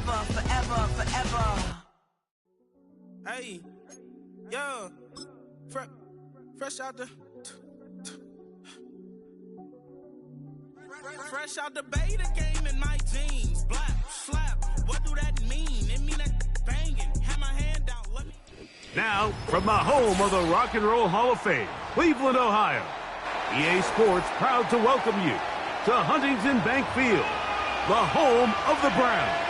forever, forever, forever. Hey, yo, fresh out the beta game in my jeans. Black, slap, what do that mean? It mean that banging, have my hand out, let me... Now, from the home of the Rock and Roll Hall of Fame, Cleveland, Ohio, EA Sports proud to welcome you to Huntington Bank Field, the home of the Browns.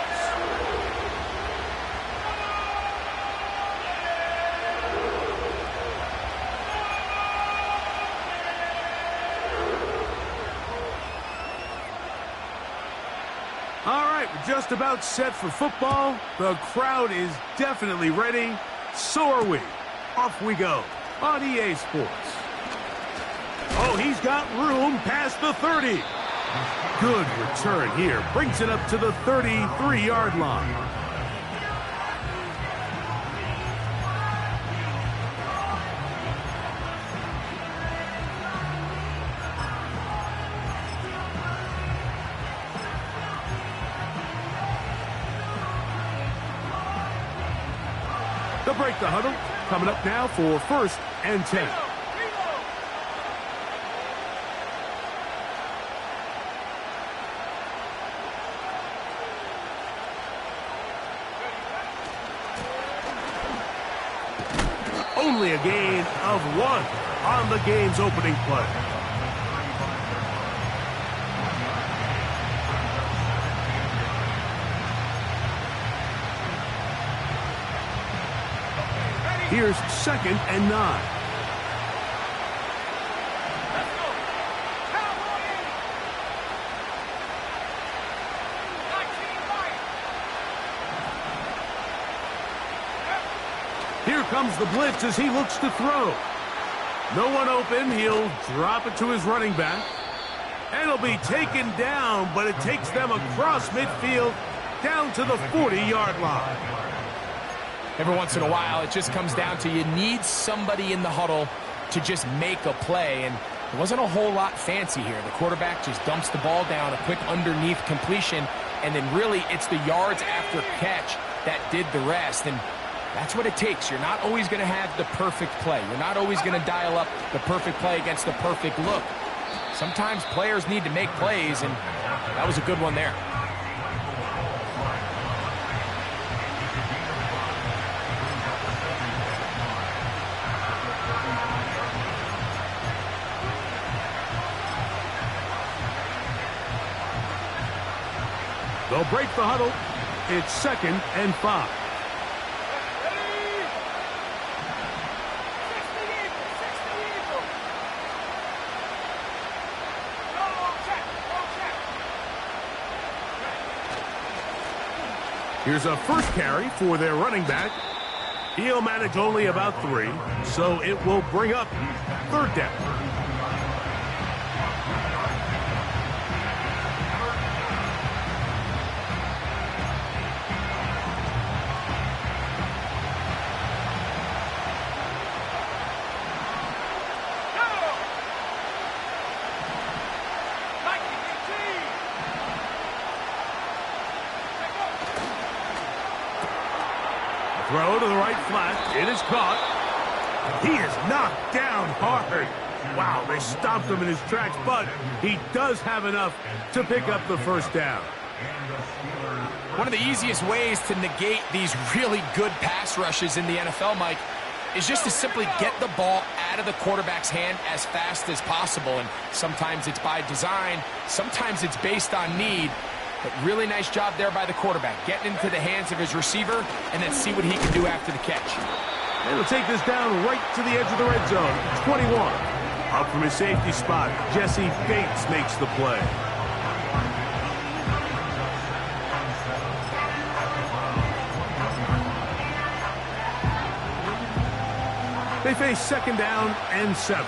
All right, we're just about set for football. The crowd is definitely ready. So are we. Off we go on EA Sports. Oh, he's got room past the 30. Good return here. Brings it up to the 33-yard line. They'll break the huddle. Coming up now for 1st and 10. Only a gain of 1 on the game's opening play. Here's 2nd and 9. Here comes the blitz as he looks to throw. No one open. He'll drop it to his running back. And he'll be taken down, but it takes them across midfield down to the 40-yard line. Every once in a while, it just comes down to you need somebody in the huddle to just make a play, and it wasn't a whole lot fancy here. The quarterback just dumps the ball down, a quick underneath completion, and then really it's the yards after catch that did the rest, and that's what it takes. You're not always going to have the perfect play. You're not always going to dial up the perfect play against the perfect look. Sometimes players need to make plays, and that was a good one there. They'll break the huddle. It's 2nd and 5. Here's a first carry for their running back. He'll manage only about 3, so it will bring up 3rd down. Throw to the right flat. It is caught. He is knocked down hard. Wow, they stopped him in his tracks, but he does have enough to pick up the 1st down. One of the easiest ways to negate these really good pass rushes in the NFL, Mike, is just to simply get the ball out of the quarterback's hand as fast as possible. And sometimes it's by design, sometimes it's based on need. But really nice job there by the quarterback, getting into the hands of his receiver and then see what he can do after the catch. And he'll take this down right to the edge of the red zone. 21. Up from his safety spot, Jesse Bates makes the play. They face 2nd down and 7.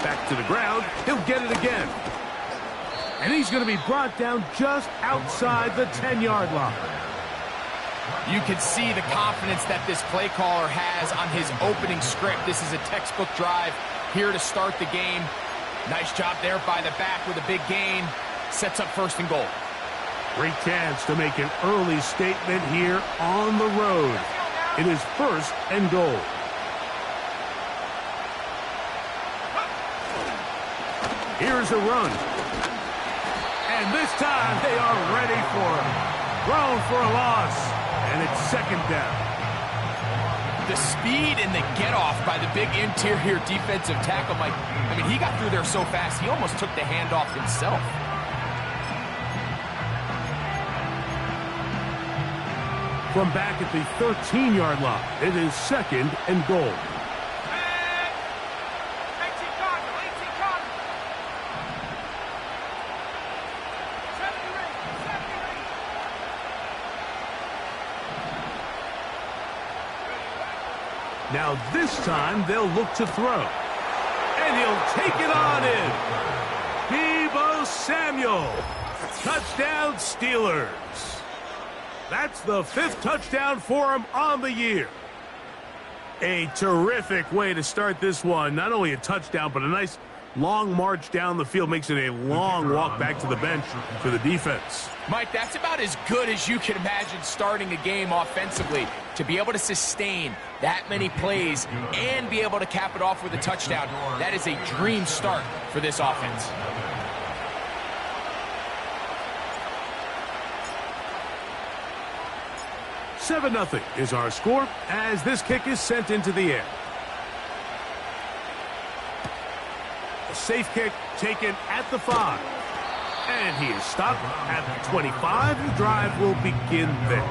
Back to the ground. He'll get it again. And he's going to be brought down just outside the 10-yard line. You can see the confidence that this play caller has on his opening script. This is a textbook drive here to start the game. Nice job there by the back with a big gain. Sets up 1st and goal. Great chance to make an early statement here on the road. It is 1st and goal. Here's a run. And this time they are ready for him. Thrown for a loss. And it's 2nd down. The speed and the get-off by the big interior defensive tackle, Mike. I mean, he got through there so fast, he almost took the handoff himself. From back at the 13-yard line, it is 2nd and goal. Now this time they'll look to throw. And he'll take it on in. Deebo Samuel. Touchdown Steelers. That's the 5th touchdown for him on the year. A terrific way to start this one. Not only a touchdown, but a nice long march down the field. Makes it a long walk back to the bench for the defense. Mike, that's about as good as you can imagine starting a game offensively. To be able to sustain that many plays and be able to cap it off with a touchdown, that is a dream start for this offense. $7-0 is our score as this kick is sent into the air. A safe kick taken at the 5. And he is stopped at the 25. The drive will begin there.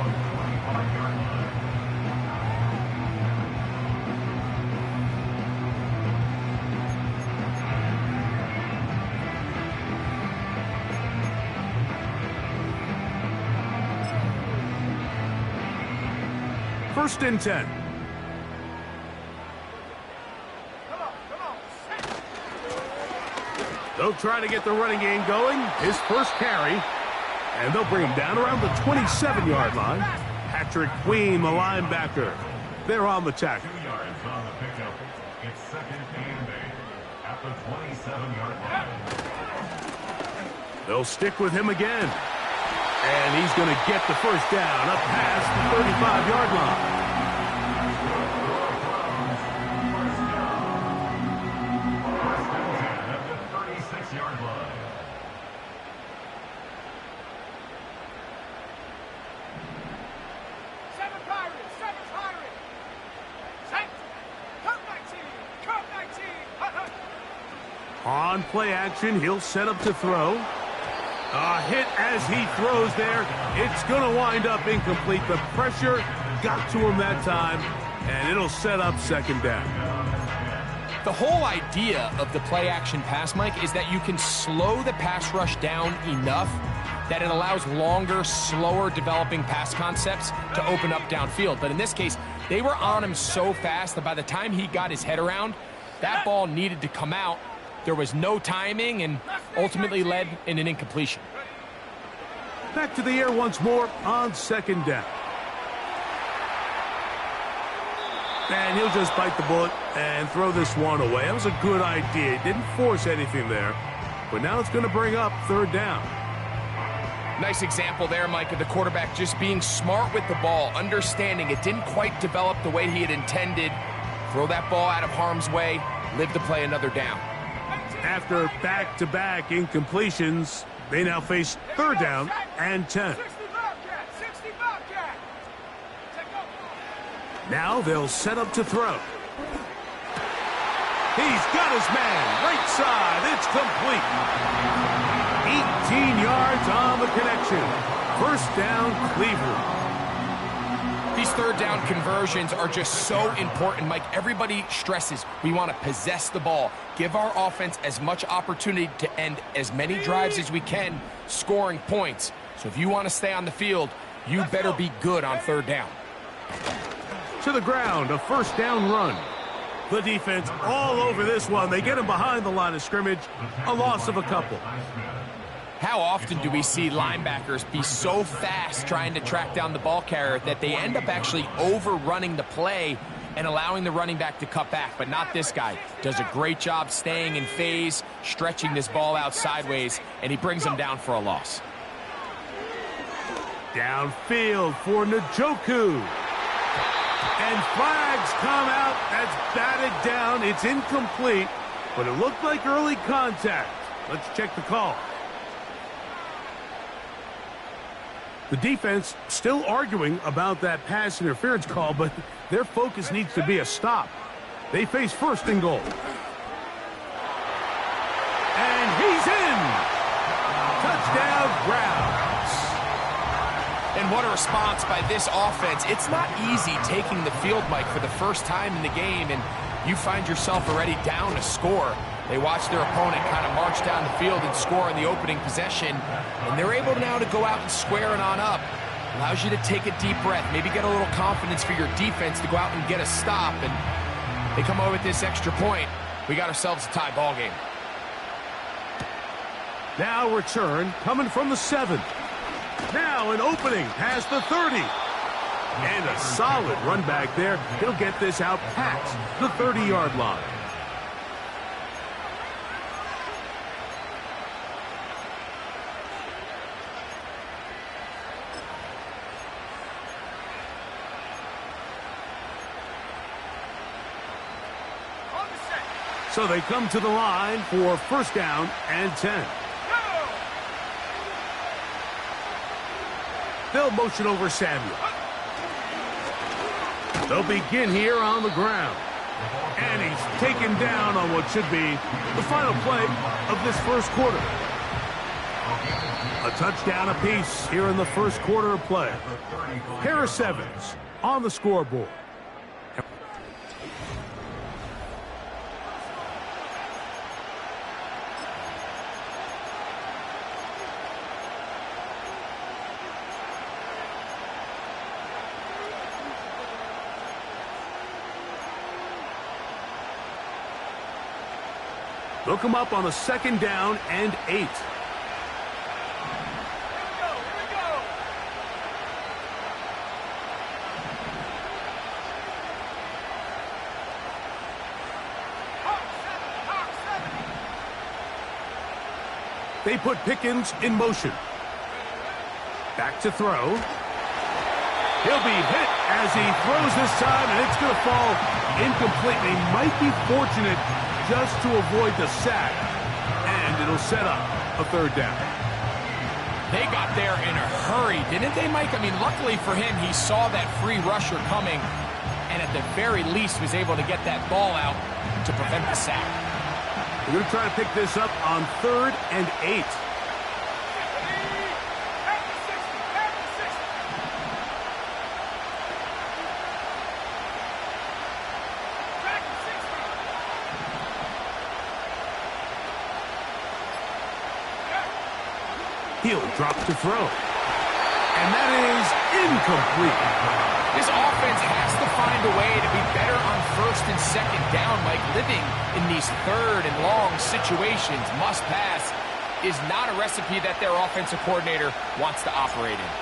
First and 10. They'll try to get the running game going. His first carry. And they'll bring him down around the 27-yard line. Patrick Queen, the linebacker. They're on the tackle. 2 yards on the pickup. It's 2nd and 8 at the 27-yard line. They'll stick with him again. And he's going to get the first down up past the 35-yard line. On play action, he'll set up to throw. A hit as he throws there. It's going to wind up incomplete. The pressure got to him that time, and it'll set up 2nd down. The whole idea of the play action pass, Mike, is that you can slow the pass rush down enough that it allows longer, slower developing pass concepts to open up downfield. But in this case, they were on him so fast that by the time he got his head around, that ball needed to come out. There was no timing and ultimately led in an incompletion. Back to the air once more on 2nd down. And he'll just bite the bullet and throw this one away. That was a good idea. He didn't force anything there. But now it's going to bring up 3rd down. Nice example there, Mike, of the quarterback just being smart with the ball, understanding it didn't quite develop the way he had intended. Throw that ball out of harm's way, live to play another down. After back-to-back incompletions, they now face 3rd down and 10. Now they'll set up to throw. He's got his man right side. It's complete. 18 yards on the connection. 1st down, Cleveland. These 3rd down conversions are just so important, Mike. Everybody stresses we want to possess the ball, give our offense as much opportunity to end as many drives as we can, scoring points. So if you want to stay on the field, you better be good on 3rd down. To the ground, a 1st down run. The defense all over this one. They get him behind the line of scrimmage, a loss of a couple. How often do we see linebackers be so fast trying to track down the ball carrier that they end up actually overrunning the play and allowing the running back to cut back? But not this guy. Does a great job staying in phase, stretching this ball out sideways, and he brings him down for a loss. Downfield for Njoku. And flags come out. That's batted down. It's incomplete, but it looked like early contact. Let's check the call. The defense still arguing about that pass interference call, but their focus needs to be a stop. They face first and goal. And he's in. Touchdown, Browns. And what a response by this offense. It's not easy taking the field, Mike, for the first time in the game, and you find yourself already down a score. They watch their opponent kind of march down the field and score in the opening possession, and they're able now to go out and square it on up. Allows you to take a deep breath, maybe get a little confidence for your defense to go out and get a stop, and they come over with this extra point. We got ourselves a tie ball game. Now return coming from the 7. Now an opening past the 30. And a solid run back there. He'll get this out past the 30-yard line. So they come to the line for first down and 10. They'll motion over Samuel. They'll begin here on the ground. And he's taken down on what should be the final play of this first quarter. A touchdown apiece here in the first quarter of play. Harris Evans on the scoreboard. They'll come up on a second down and 8. They put Pickens in motion. Back to throw. He'll be hit as he throws this time, and it's going to fall incomplete. They might be fortunate just to avoid the sack, and it'll set up a third down. They got there in a hurry, didn't they, Mike? I mean, luckily for him, he saw that free rusher coming, and at the very least was able to get that ball out to prevent the sack. We're going to try to pick this up on 3rd and 8. He'll drop to throw. And that is incomplete. This offense has to find a way to be better on 1st and 2nd down, Mike. Living in these 3rd and long situations, must pass, is not a recipe that their offensive coordinator wants to operate in.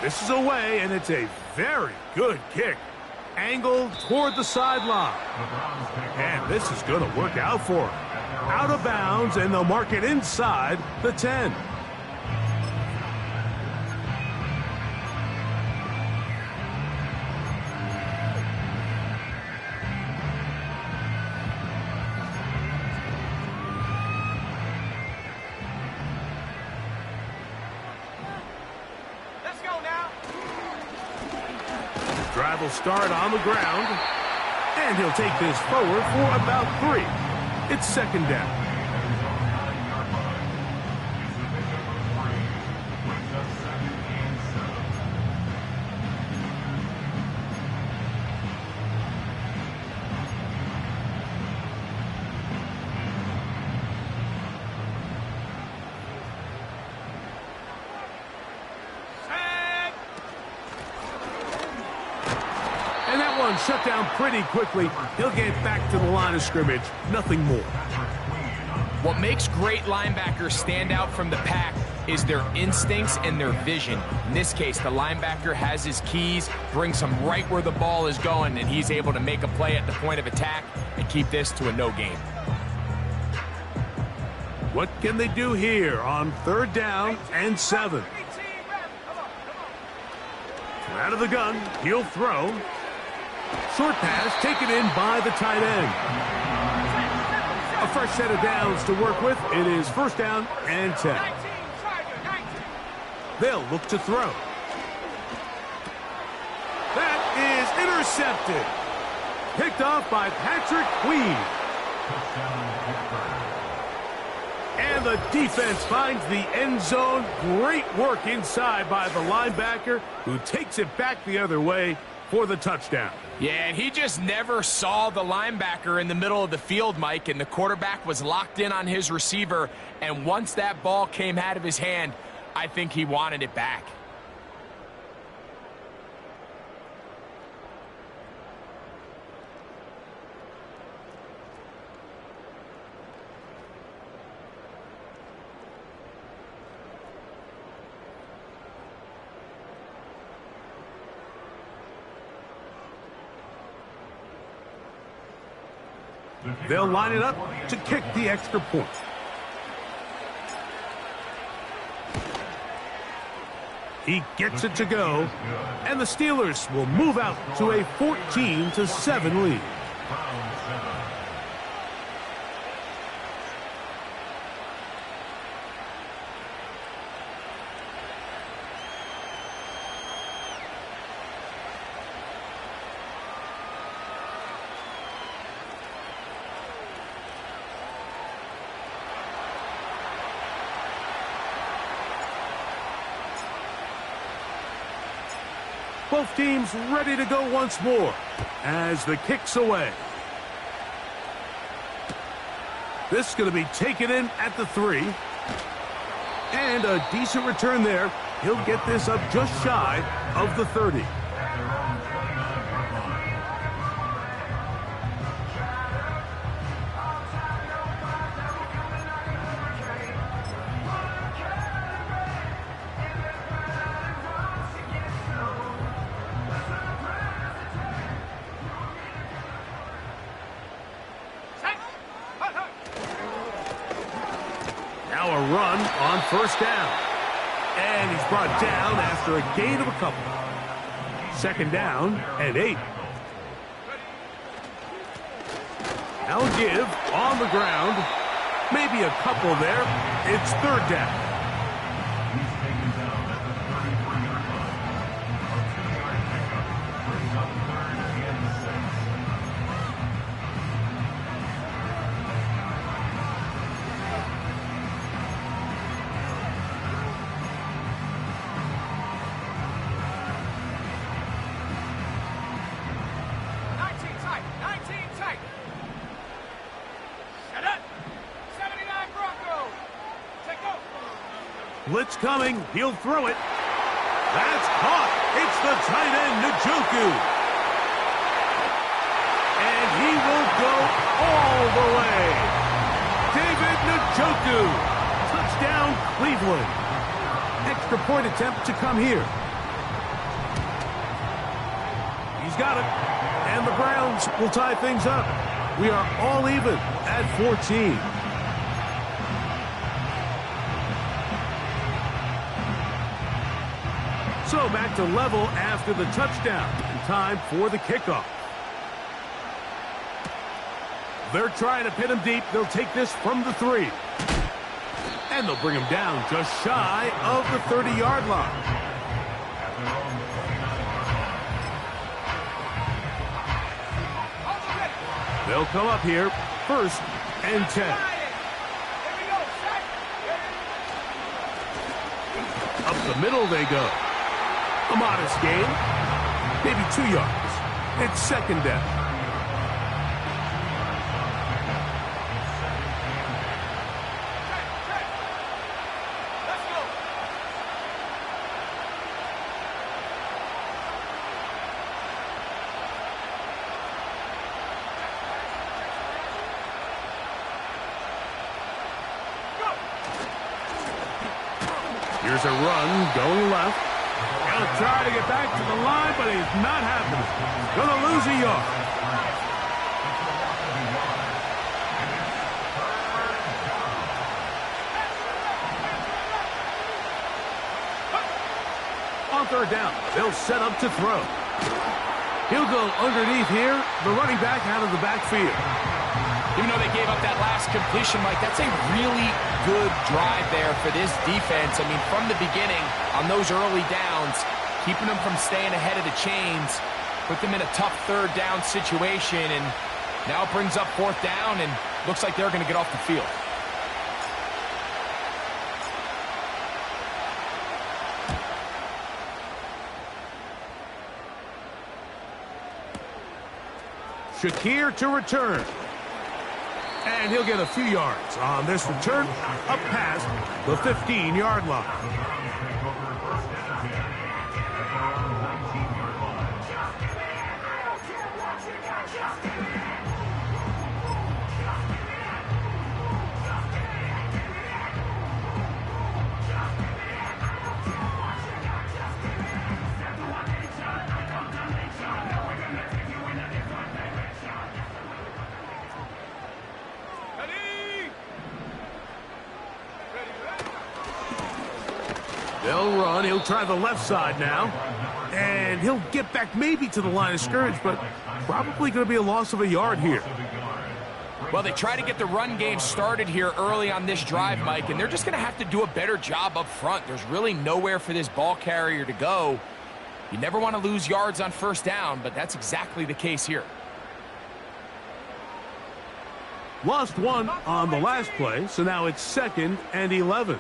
This is away, and it's a very good kick. Angled toward the sideline. And this is going to work out for him. Out of bounds, and they'll mark it inside the 10. Let's go now. Drive will start on the ground, and he'll take this forward for about 3. It's 2nd down. And that one shut down pretty quickly. He'll get back to the line of scrimmage. Nothing more. What makes great linebackers stand out from the pack is their instincts and their vision. In this case, the linebacker has his keys, brings him right where the ball is going, and he's able to make a play at the point of attack and keep this to a no gain. What can they do here on 3rd down and 7? Out of the gun, he'll throw. Short pass taken in by the tight end. A fresh set of downs to work with. It is 1st down and 10. They'll look to throw. That is intercepted. Picked off by Patrick Queen. And the defense finds the end zone. Great work inside by the linebacker, who takes it back the other way for the touchdown. Yeah, and he just never saw the linebacker in the middle of the field, Mike, and the quarterback was locked in on his receiver, and once that ball came out of his hand, I think he wanted it back. They'll line it up to kick the extra point. He gets it to go, and the Steelers will move out to a 14-7 lead. Both teams ready to go once more as the kick's away. This is going to be taken in at the 3. And a decent return there. He'll get this up just shy of the 30. Now a run on 1st down. And he's brought down after a gain of a couple. 2nd down and 8. Now a give on the ground. Maybe a couple there. It's 3rd down. Blitz coming. He'll throw it. That's caught. It's the tight end, Njoku. And he will go all the way. David Njoku. Touchdown, Cleveland. Extra point attempt to come here. He's got it. And the Browns will tie things up. We are all even at 14. So back to level after the touchdown. And time for the kickoff. They're trying to pin him deep. They'll take this from the 3. And they'll bring him down just shy of the 30-yard line. They'll come up here, 1st and 10. Up the middle they go. A modest gain, maybe 2 yards. It's 2nd down. Here's a run going left. He'll try to get back to the line, but he's not happening. Going to lose a yard. On third down, they'll set up to throw. He'll go underneath here. The running back out of the backfield. Even though they gave up that last completion, Mike, that's a really good drive there for this defense. I mean, from the beginning, on those early downs, keeping them from staying ahead of the chains, put them in a tough third down situation, and now it brings up fourth down, and looks like they're going to get off the field. Shakir to return. And he'll get a few yards on this return up past the 15-yard line. They'll run. He'll try the left side now. And he'll get back maybe to the line of scrimmage, but probably going to be a loss of a yard here. Well, they try to get the run game started here early on this drive, Mike, and they're just going to have to do a better job up front. There's really nowhere for this ball carrier to go. You never want to lose yards on first down, but that's exactly the case here. Lost one on the last play, so now it's 2nd and 11.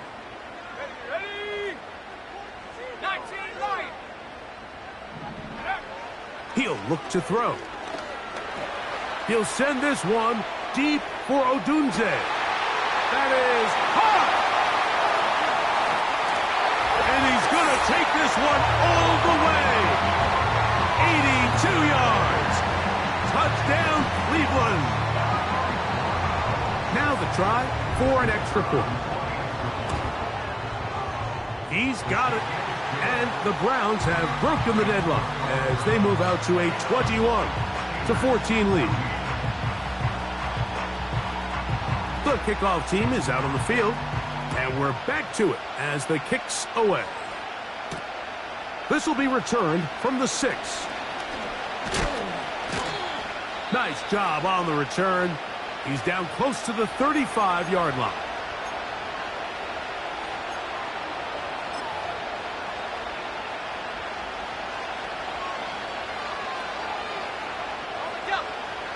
He'll look to throw. He'll send this one deep for Odunze. That is hot! And he's going to take this one all the way. 82 yards. Touchdown, Cleveland. Now the try for an extra point. He's got it. And the Browns have broken the deadlock as they move out to a 21-14 lead. The kickoff team is out on the field, and we're back to it as the kick's away. This will be returned from the 6. Nice job on the return. He's down close to the 35-yard line.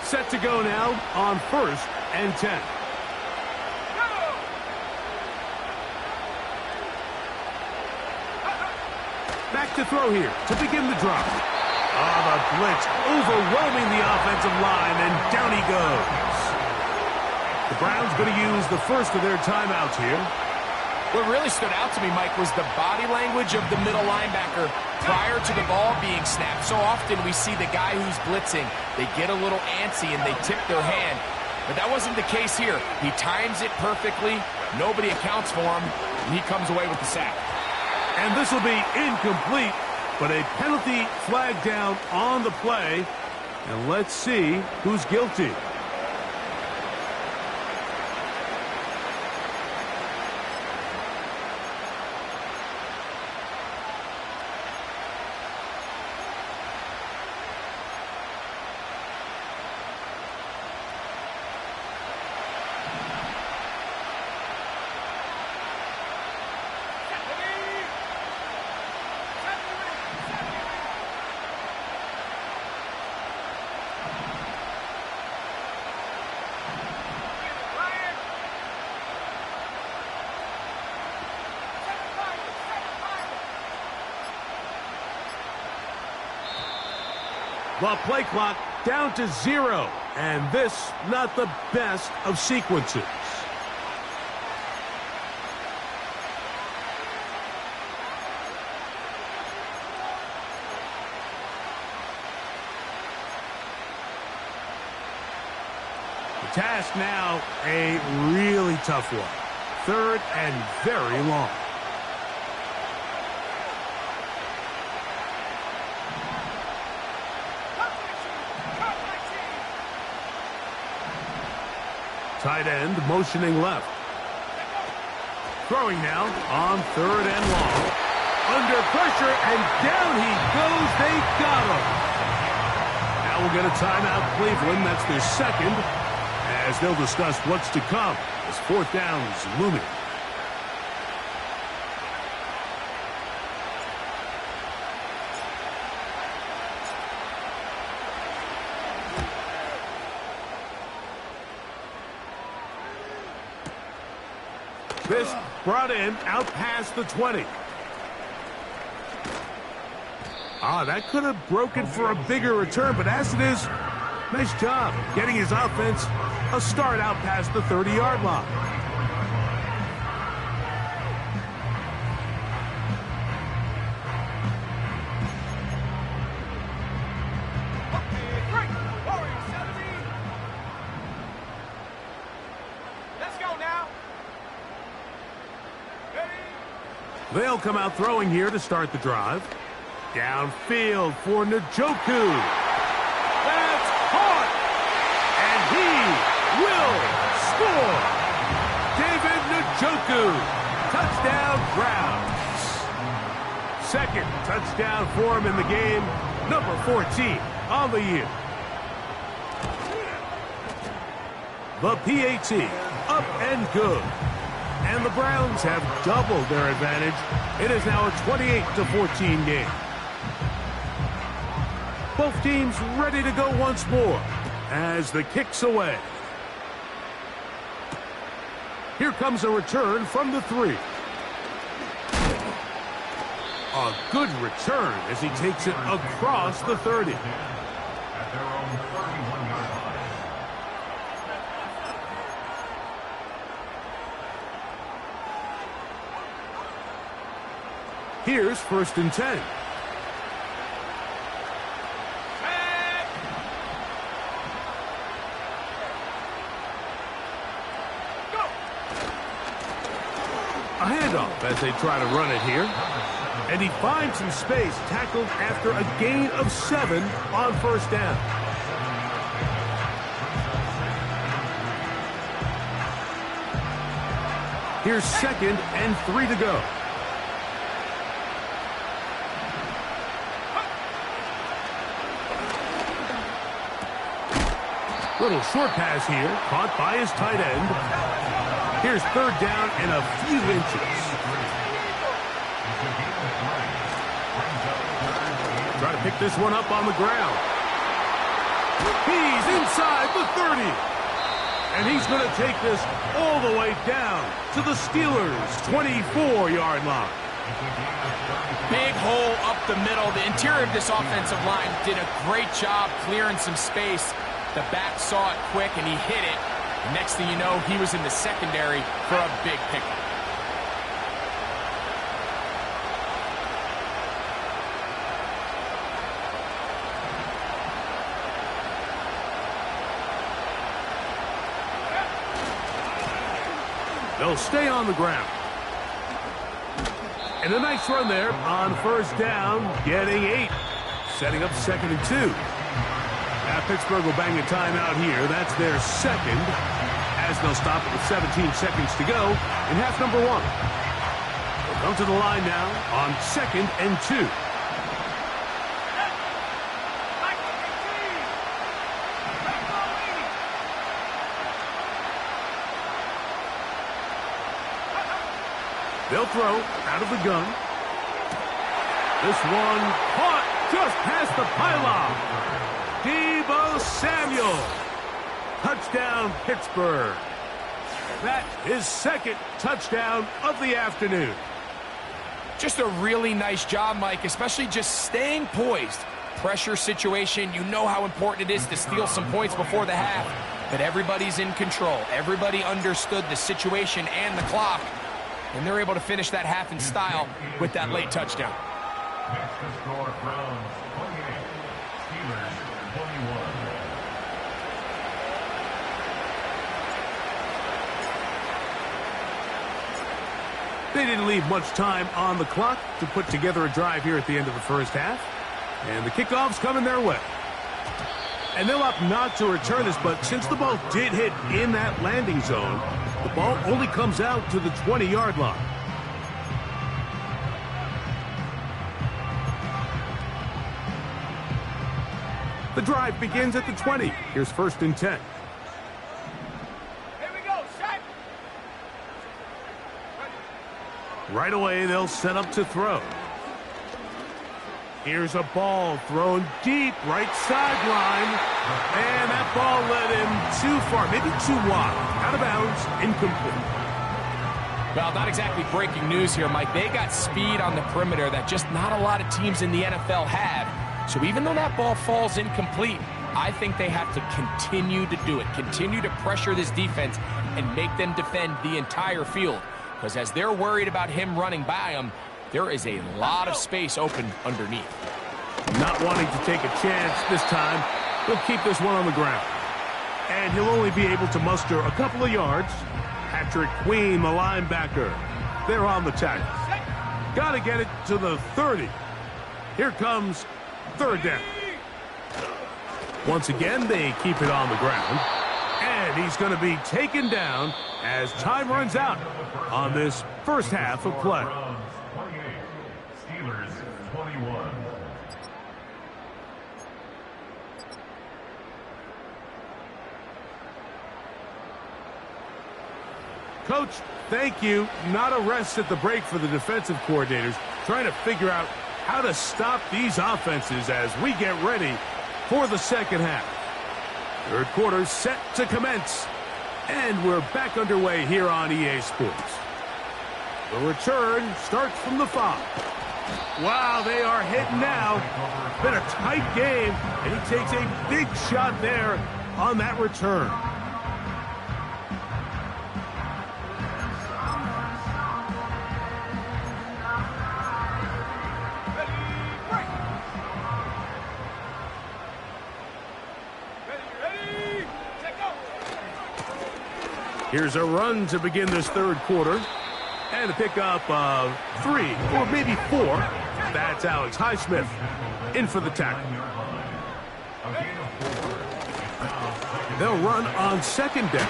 Set to go now on 1st and 10. Back to throw here to begin the drive. Oh, the blitz overwhelming the offensive line, and down he goes. The Browns going to use the first of their timeouts here. What really stood out to me, Mike, was the body language of the middle linebacker prior to the ball being snapped. So often we see the guy who's blitzing, they get a little antsy and they tip their hand. But that wasn't the case here. He times it perfectly. Nobody accounts for him, and he comes away with the sack. And this will be incomplete, but a penalty flag down on the play. And let's see who's guilty. The play clock down to 0, and this not the best of sequences. The task now a really tough one. 3rd and very long. Tight end motioning left. Throwing now on 3rd and long. Under pressure, and down he goes. They got him. Now we'll get a timeout, Cleveland. That's their second, as they'll discuss what's to come as 4th down is looming. This brought in out past the 20. That could have broken for a bigger return, but as it is, nice job getting his offense a start out past the 30-yard line. They'll come out throwing here to start the drive. Downfield for Njoku. That's caught! And he will score! David Njoku. Touchdown Browns. Second touchdown for him in the game. Number 14 on the year. The PAT up and good. And the Browns have doubled their advantage. It is now a 28-14 game. Both teams ready to go once more as the kick's away. Here comes a return from the 3. A good return as he takes it across the 30. At their own 31-yard line. Here's 1st and 10. A handoff as they try to run it here. And he finds some space, tackled after a gain of 7 on 1st down. Here's 2nd and 3 to go. Little short pass here, caught by his tight end. Here's 3rd down and a few inches. Try to pick this one up on the ground. He's inside the 30. And he's going to take this all the way down to the Steelers' 24-yard line. Big hole up the middle. The interior of this offensive line did a great job clearing some space. The back saw it quick, and he hit it. Next thing you know, he was in the secondary for a big pickup. They'll stay on the ground. And a nice run there on 1st down, getting 8. Setting up 2nd and 2. Now Pittsburgh will bang a timeout here. That's their second, as they'll stop it with 17 seconds to go in half number 1. They'll come to the line now on 2nd and 2. They'll throw out of the gun. This one caught just past the pylon. Deebo Samuel. Touchdown, Pittsburgh. That is 2nd touchdown of the afternoon. Just a really nice job, Mike, especially just staying poised. Pressure situation, you know how important it is to steal some points before the half, but everybody's in control. Everybody understood the situation and the clock, and they're able to finish that half in style with that late touchdown. Next to score, Browns 28, Steelers 21. They didn't leave much time on the clock to put together a drive here at the end of the first half. And the kickoff's coming their way. And they'll opt not to return this, but since the ball did hit in that landing zone, the ball only comes out to the 20-yard line. The drive begins at the 20. Here's 1st and 10. Here we go, set. Right away, they'll set up to throw. Here's a ball thrown deep, right sideline. And that ball led him too far, maybe too wide. Out of bounds, incomplete. Well, not exactly breaking news here, Mike. They got speed on the perimeter that just not a lot of teams in the NFL have. So even though that ball falls incomplete, I think they have to continue to do it. Continue to pressure this defense and make them defend the entire field. Because as they're worried about him running by them, there is a lot of space open underneath. Not wanting to take a chance this time, he'll keep this one on the ground. And he'll only be able to muster a couple of yards. Patrick Queen, the linebacker, they're on the tackle. Got to get it to the 30. Here comes 3rd down. Once again, they keep it on the ground. And he's going to be taken down as time runs out on this first half of play. Steelers 21. Coach, thank you. Not a rest at the break for the defensive coordinators, trying to figure out how to stop these offenses as we get ready for the second half. 3rd quarter set to commence. And we're back underway here on EA Sports. The return starts from the 5. Wow, they are hitting now. Been a tight game, and he takes a big shot there on that return. Here's a run to begin this 3rd quarter. And a pickup of 3 or maybe 4. That's Alex Highsmith in for the tackle. They'll run on 2nd down.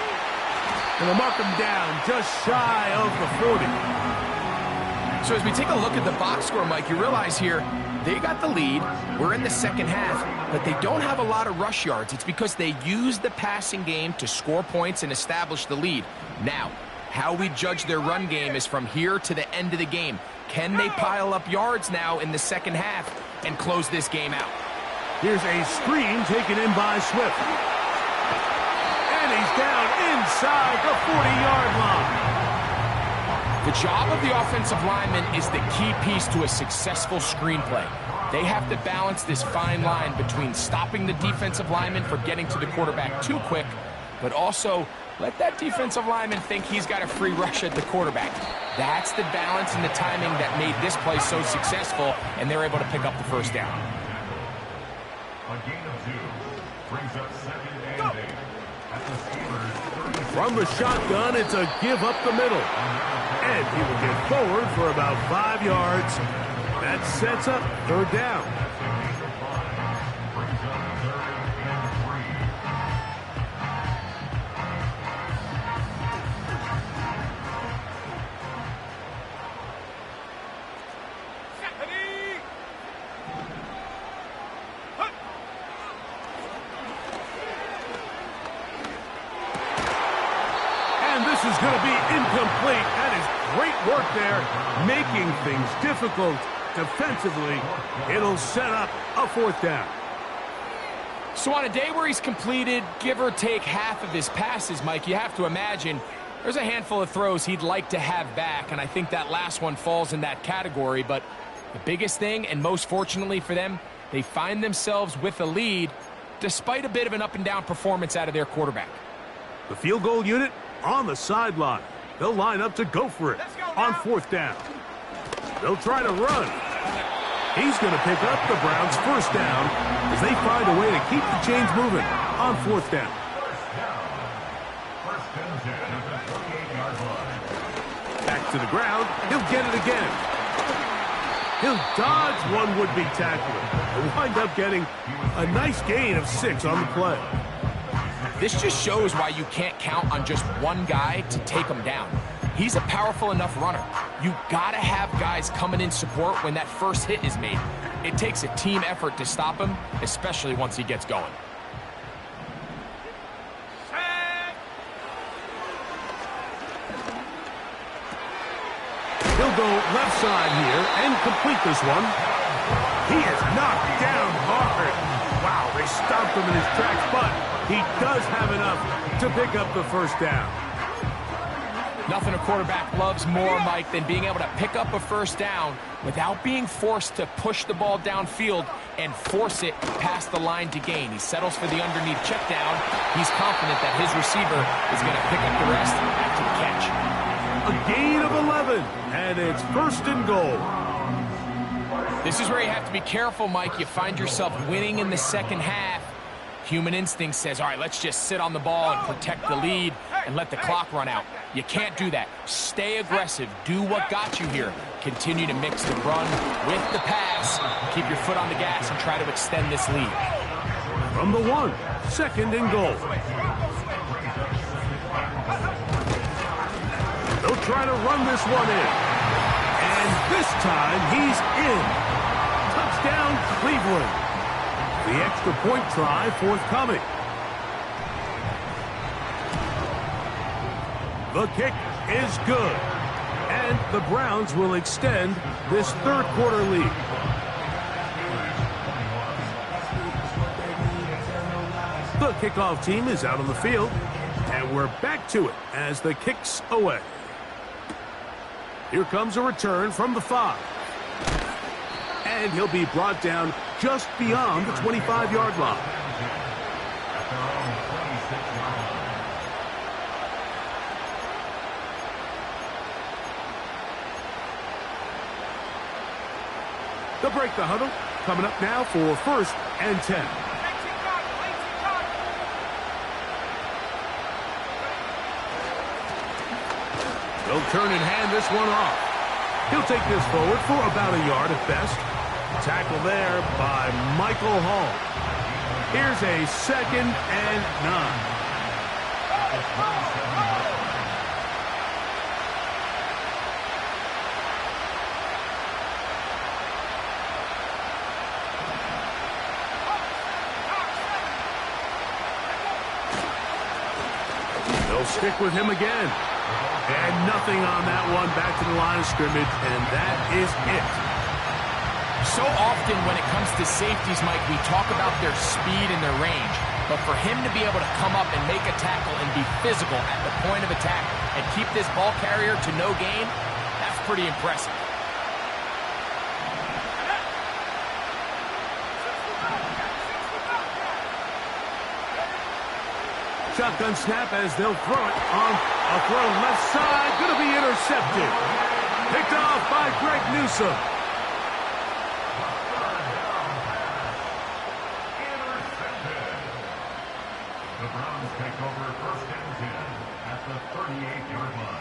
And they'll mark him down just shy of the 40. So as we take a look at the box score, Mike, you realize here they got the lead. We're in the second half, but they don't have a lot of rush yards. It's because they use the passing game to score points and establish the lead. Now, how we judge their run game is from here to the end of the game. Can they pile up yards now in the second half and close this game out? Here's a screen taken in by Swift. And he's down inside the 40-yard line. The job of the offensive lineman is the key piece to a successful screenplay. They have to balance this fine line between stopping the defensive lineman for getting to the quarterback too quick, but also let that defensive lineman think he's got a free rush at the quarterback. That's the balance and the timing that made this play so successful, and they're able to pick up the 1st down. A gain of 2 brings up 2nd and 8 at the Steelers 30. From the shotgun, it's a give up the middle. And he will get forward for about 5 yards. That sets up 3rd down. This is going to be incomplete. That is great work there, making things difficult defensively. It'll set up a 4th down. So on a day where he's completed, give or take half of his passes, Mike, you have to imagine there's a handful of throws he'd like to have back, and I think that last one falls in that category. But the biggest thing, and most fortunately for them, they find themselves with a lead despite a bit of an up-and-down performance out of their quarterback. The field goal unit on the sideline. They'll line up to go for it on 4th down. They'll try to run. He's going to pick up the Browns' 1st down as they find a way to keep the chains moving on 4th down. First and 10 at the 28-yard line. Back to the ground. He'll get it again. He'll dodge one would-be tackler and wind up getting a nice gain of 6 on the play. This just shows why you can't count on just one guy to take him down. He's a powerful enough runner. You gotta have guys coming in support when that first hit is made. It takes a team effort to stop him, especially once he gets going. He'll go left side here and complete this one. He is knocked down hard. Wow, they stopped him in his tracks, but he does have enough to pick up the first down. Nothing a quarterback loves more, Mike, than being able to pick up a first down without being forced to push the ball downfield and force it past the line to gain. He settles for the underneath check down. He's confident that his receiver is going to pick up the rest after the catch. A gain of 11, and it's 1st and goal. This is where you have to be careful, Mike. You find yourself winning in the second half. Human instinct says, all right, let's just sit on the ball and protect the lead and let the clock run out. You can't do that. Stay aggressive. Do what got you here. Continue to mix the run with the pass. Keep your foot on the gas and try to extend this lead. From the 1, 2nd and goal. They'll try to run this one in. And this time, he's in. Touchdown, Cleveland. The extra point try forthcoming. The kick is good. And the Browns will extend this 3rd quarter lead. The kickoff team is out on the field. And we're back to it as the kick's away. Here comes a return from the 5. And he'll be brought down just beyond the 25-yard line. They'll break the huddle. Coming up now for 1st and 10. They'll turn and hand this one off. He'll take this forward for about a yard at best. Tackle there by Michael Hall. Here's a 2nd and 9. They'll stick with him again. And nothing on that one. Back to the line of scrimmage, and that is it. So often when it comes to safeties, Mike, we talk about their speed and their range. But for him to be able to come up and make a tackle and be physical at the point of attack and keep this ball carrier to no gain, that's pretty impressive. Shotgun snap as they'll throw it on a throw left side. Going to be intercepted. Picked off by Greg Newsome. The Browns take over 1st and 10 at the 38-yard line.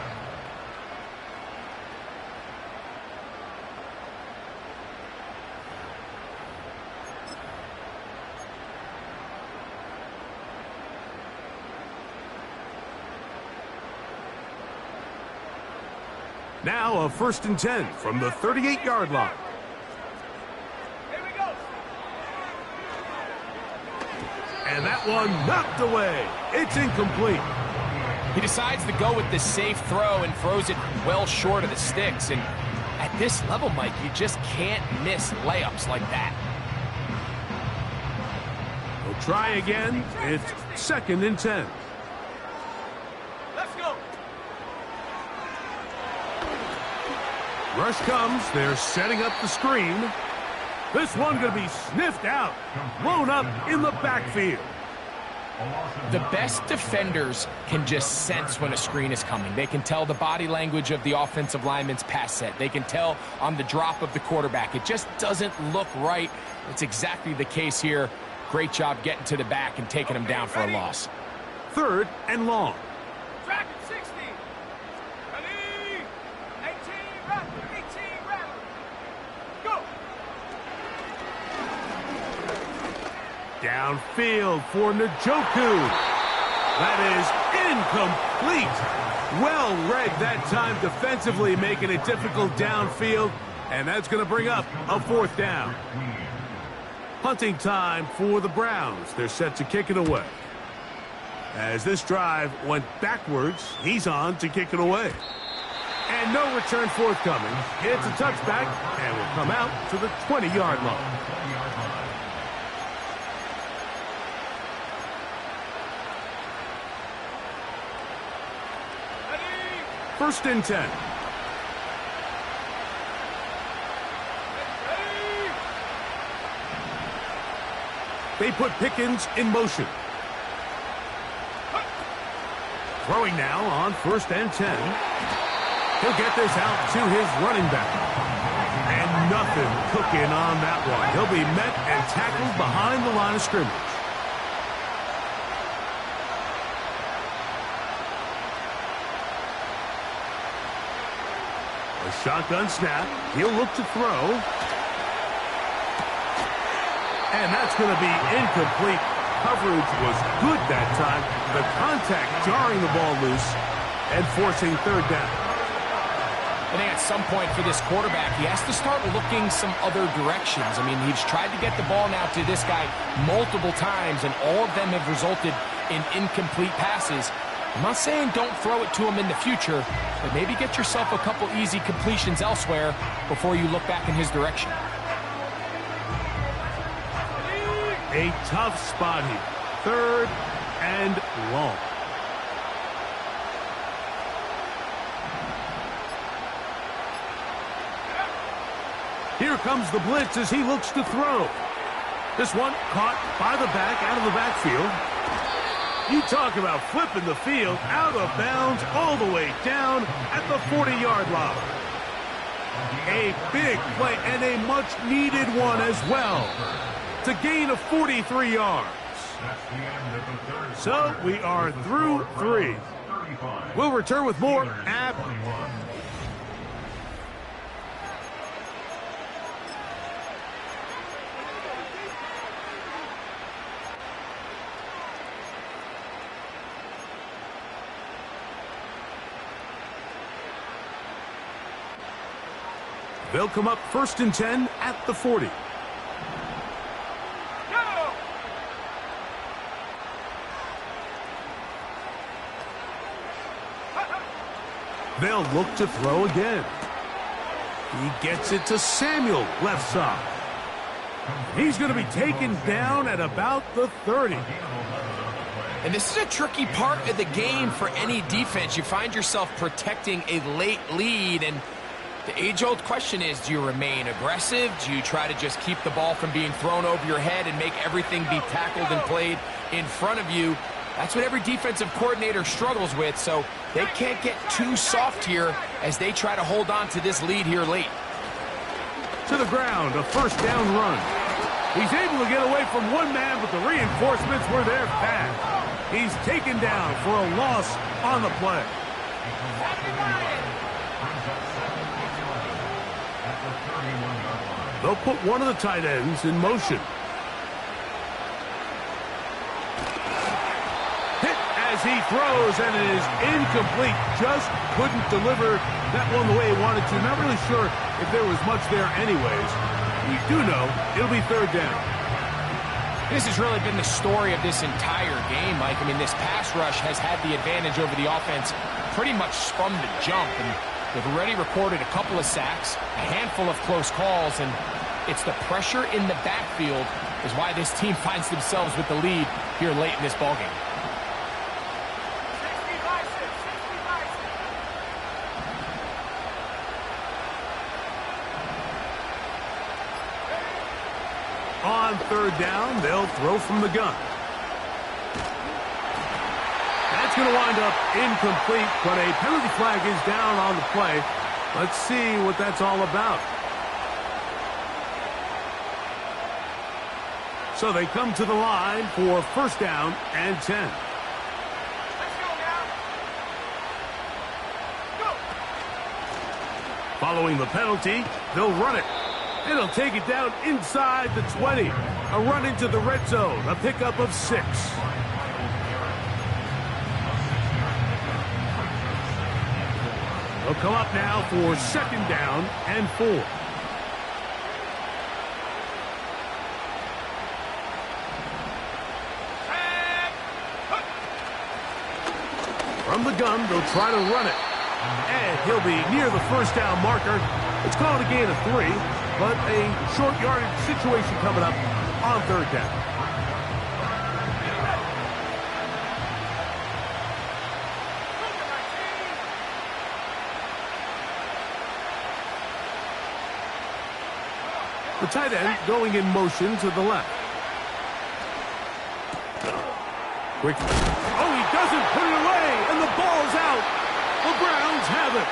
Now a 1st and 10 from the 38-yard line. And that one knocked away. It's incomplete. He decides to go with the safe throw and throws it well short of the sticks. And at this level, Mike, you just can't miss layups like that. We'll try again. It's 2nd and 10. Let's go. Rush comes. They're setting up the screen. This one going to be sniffed out. Blown up in the backfield. The best defenders can just sense when a screen is coming. They can tell the body language of the offensive lineman's pass set. They can tell on the drop of the quarterback. It just doesn't look right. It's exactly the case here. Great job getting to the back and taking him down for a loss. 3rd and long. Track at 60. Ready? 18, rattle. 18, rattle. Go. Downfield for Njoku. That is incomplete. Well read that time defensively, making it difficult downfield. And that's going to bring up a 4th down. Punting time for the Browns. They're set to kick it away. As this drive went backwards, he's on to kick it away. And no return forthcoming. It's a touchback and will come out to the 20-yard line. First and 10. They put Pickens in motion. Throwing now on 1st and 10. He'll get this out to his running back. And nothing cooking on that one. He'll be met and tackled behind the line of scrimmage. A shotgun snap. He'll look to throw. And that's going to be incomplete. Coverage was good that time. The contact jarring the ball loose and forcing 3rd down. I think at some point for this quarterback, he has to start looking some other directions. I mean, he's tried to get the ball now to this guy multiple times, and all of them have resulted in incomplete passes. I'm not saying don't throw it to him in the future, but maybe get yourself a couple easy completions elsewhere before you look back in his direction. A tough spot here. 3rd and long. Here comes the blitz as he looks to throw. This one caught by the back, out of the backfield. You talk about flipping the field out of bounds all the way down at the 40-yard line. A big play and a much-needed one as well to gain of 43 yards. So we are through 3. We'll return with more at... They'll come up 1st and 10 at the 40. They'll look to throw again. He gets it to Samuel, left side. He's going to be taken down at about the 30. And this is a tricky part of the game for any defense. You find yourself protecting a late lead, and the age-old question is, do you remain aggressive? Do you try to just keep the ball from being thrown over your head and make everything be tackled and played in front of you? That's what every defensive coordinator struggles with, so they can't get too soft here as they try to hold on to this lead here late. To the ground, a 1st down run. He's able to get away from one man, but the reinforcements were there fast. He's taken down for a loss on the play. They'll put one of the tight ends in motion. Hit as he throws, and it is incomplete. Just couldn't deliver that one the way he wanted to. Not really sure if there was much there anyways. We do know it'll be 3rd down. This has really been the story of this entire game, Mike. I mean, this pass rush has had the advantage over the offense pretty much from the jump, and they've already recorded a couple of sacks, a handful of close calls, and it's the pressure in the backfield is why this team finds themselves with the lead here late in this ballgame. On 3rd down, they'll throw from the gun. That's going to wind up incomplete, but a penalty flag is down on the play. Let's see what that's all about. So they come to the line for 1st down and 10. Following the penalty, they'll run it. And he'll take it down inside the 20. A run into the red zone, a pickup of 6. They'll come up now for 2nd down and 4. From the gun, they'll try to run it. And he'll be near the 1st down marker. It's called a gain of 3, but a short yardage situation coming up on 3rd down. The tight end going in motion to the left. Quick. Oh, he doesn't put it away, and the ball's out. The Browns have it.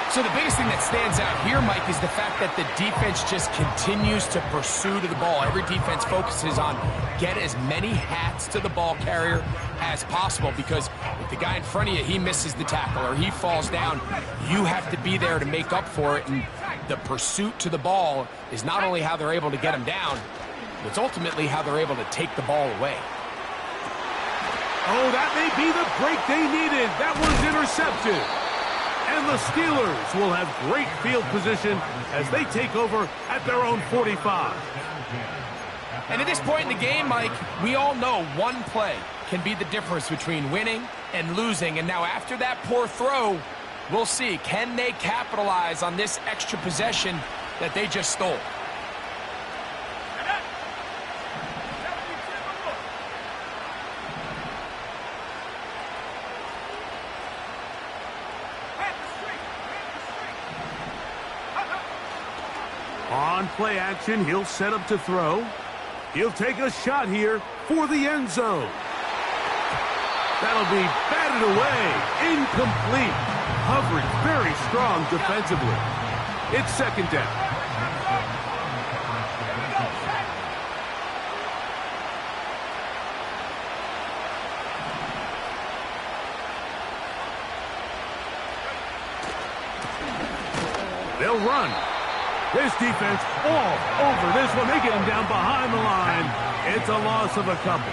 So the biggest thing that stands out here, Mike, is the fact that the defense just continues to pursue to the ball. Every defense focuses on get as many hats to the ball carrier as possible, because if the guy in front of you, he misses the tackle or he falls down, you have to be there to make up for it. And the pursuit to the ball is not only how they're able to get him down, but it's ultimately how they're able to take the ball away. Oh, that may be the break they needed. That was intercepted. And the Steelers will have great field position as they take over at their own 45. And at this point in the game, Mike, we all know one play can be the difference between winning and losing. And now after that poor throw, we'll see, can they capitalize on this extra possession that they just stole? On play action, he'll set up to throw. He'll take a shot here for the end zone. That'll be batted away. Incomplete. Coverage very strong defensively. It's 2nd down. They'll run. This defense all over this one. They get him down behind the line. It's a loss of a couple.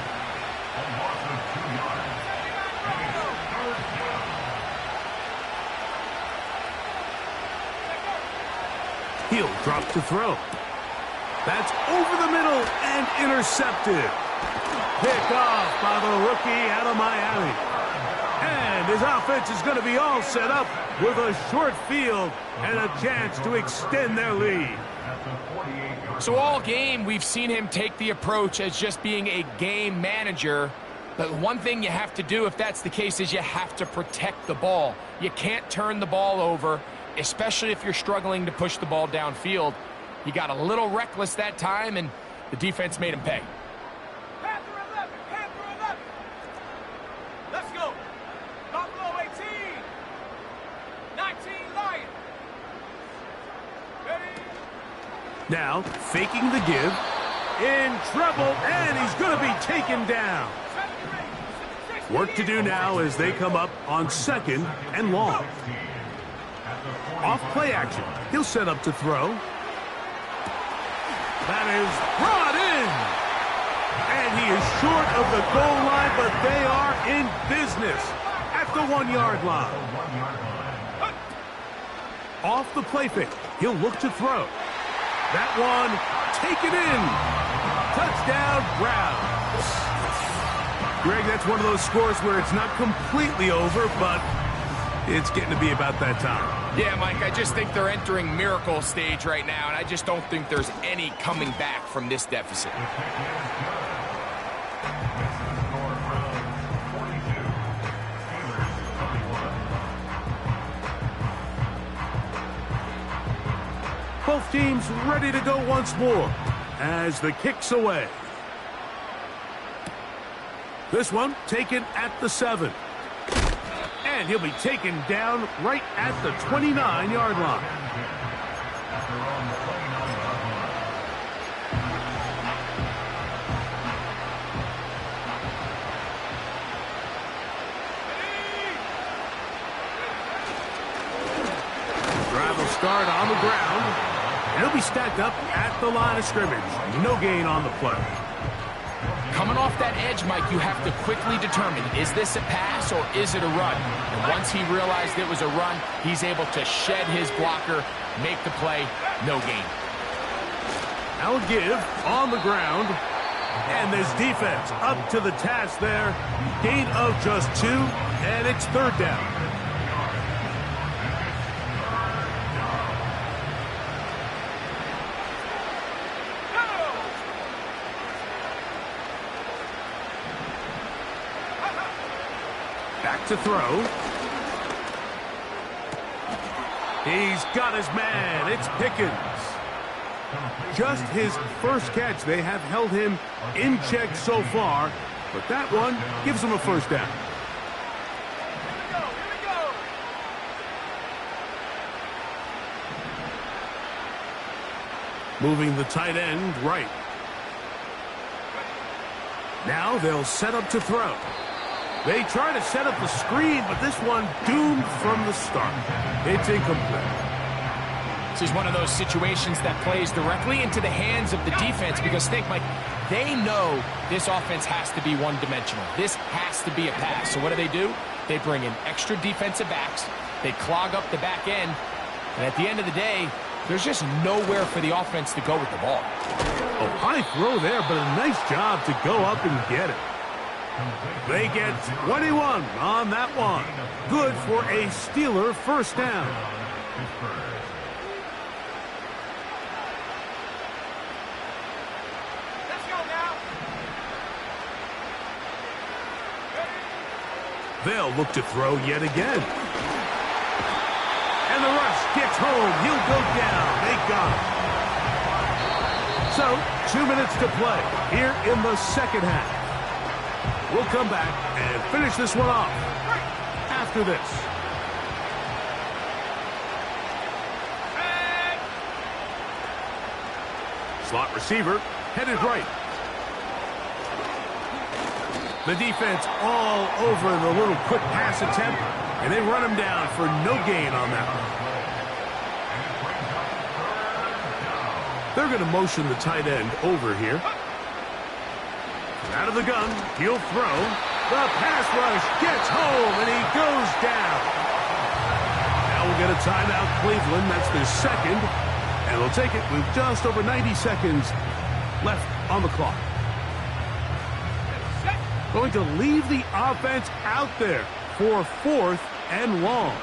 He'll drop to throw. That's over the middle and intercepted. Picked off by the rookie out of Miami. And his offense is going to be all set up with a short field and a chance to extend their lead. So all game, we've seen him take the approach as just being a game manager. But one thing you have to do if that's the case is you have to protect the ball. You can't turn the ball over, especially if you're struggling to push the ball downfield. He got a little reckless that time, and the defense made him pay. Panther 11, Panther 11. Let's go. Buffalo 18. 19 Lion. Ready? Now, faking the give. In trouble, and he's going to be taken down. Work to do now as they come up on 2nd and long. Off play action. He'll set up to throw. That is brought in. And he is short of the goal line, but they are in business at the 1-yard line. Off the play fake. He'll look to throw. That one taken in. Touchdown, Browns. Greg, that's one of those scores where it's not completely over, but it's getting to be about that time. Yeah, Mike, I just think they're entering miracle stage right now, and I just don't think there's any coming back from this deficit. Both teams ready to go once more as the kick's away. This one taken at the 7. And he'll be taken down right at the 29-yard line. Drive will start on the ground. He'll be stacked up at the line of scrimmage. No gain on the play. Coming off that edge, Mike, you have to quickly determine, is this a pass or is it a run? And once he realized it was a run, he's able to shed his blocker, make the play, no gain. Now a give on the ground. And this defense up to the task there. Gain of just 2, and it's third down. Back to throw. He's got his man. It's Pickens. Just his first catch. They have held him in check so far, but that one gives him a first down. Moving the tight end right. Now they'll set up to throw. They try to set up the screen, but this one doomed from the start. It's incomplete. This is one of those situations that plays directly into the hands of the defense because think, Mike, they know this offense has to be one-dimensional. This has to be a pass. So what do? They bring in extra defensive backs. They clog up the back end. And at the end of the day, there's just nowhere for the offense to go with the ball. A high throw there, but a nice job to go up and get it. They get 21 on that one. Good for a Steeler first down. Let's go now. They'll look to throw yet again. And the rush gets home. He'll go down. They got him. So, 2 minutes to play here in the second half. We'll come back and finish this one off after this. Slot receiver headed right. The defense all over the little quick pass attempt, and they run him down for no gain on that one. They're going to motion the tight end over here. Out of the gun, he'll throw. The pass rush gets home, and he goes down. Now we'll get a timeout, Cleveland. That's their second. And they'll take it with just over 90 seconds left on the clock. Going to leave the offense out there for 4th and long.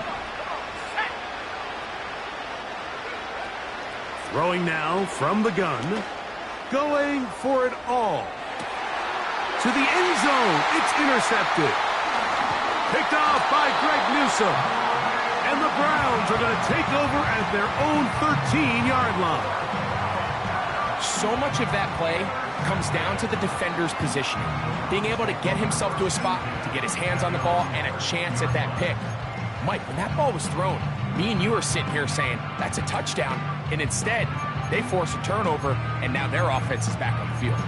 Throwing now from the gun. Going for it all. To the end zone. It's intercepted. Picked off by Greg Newsome. And the Browns are going to take over at their own 13-yard line. So much of that play comes down to the defender's positioning. Being able to get himself to a spot, to get his hands on the ball, and a chance at that pick. Mike, when that ball was thrown, me and you are sitting here saying, that's a touchdown. And instead, they force a turnover, and now their offense is back on the field.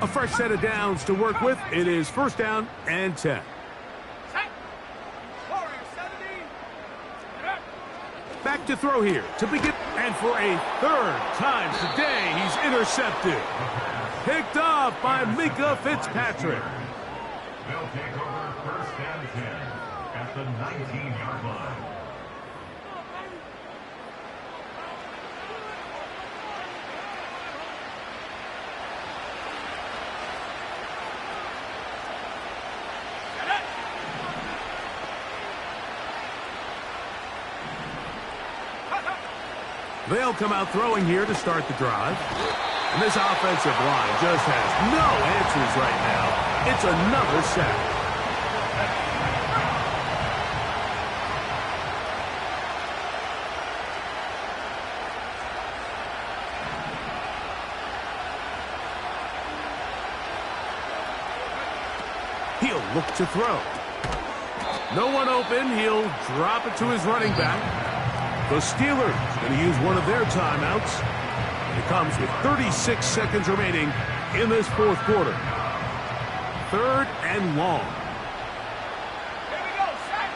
A fresh set of downs to work with. It is first down and 10. Back to throw here to begin. And for a third time today, he's intercepted. Picked off by Minkah Fitzpatrick. They'll take over first and 10 at the 19-yard line. They'll come out throwing here to start the drive. And this offensive line just has no answers right now. It's another sack. He'll look to throw. No one open. He'll drop it to his running back. The Steelers going to use one of their timeouts. It comes with 36 seconds remaining in this fourth quarter. Third and long. Here we go, set.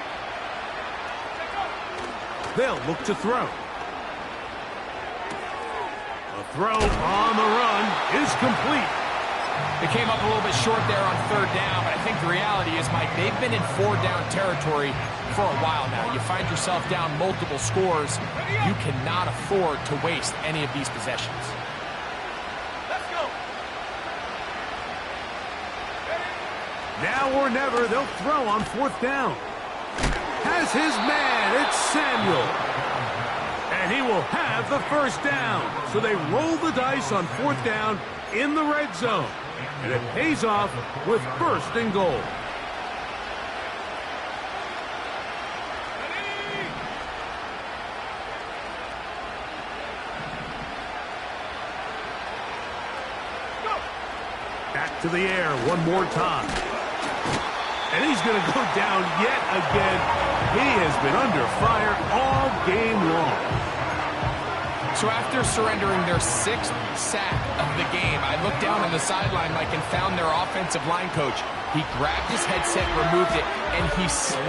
They'll look to throw. A throw on the run is complete. They came up a little bit short there on third down, but I think the reality is, Mike, they've been in four-down territory for a while now. You find yourself down multiple scores, you cannot afford to waste any of these possessions. Let's go. Now or never, they'll throw on fourth down. Has his man, it's Samuel. And he will have the first down. So they roll the dice on fourth down in the red zone. And it pays off with first and goal. Back to the air one more time. And he's going to go down yet again. He has been under fire all game long. So after surrendering their 6th sack of the game, I looked down on the sideline, Mike, and found their offensive line coach. He grabbed his headset, removed it, and he slammed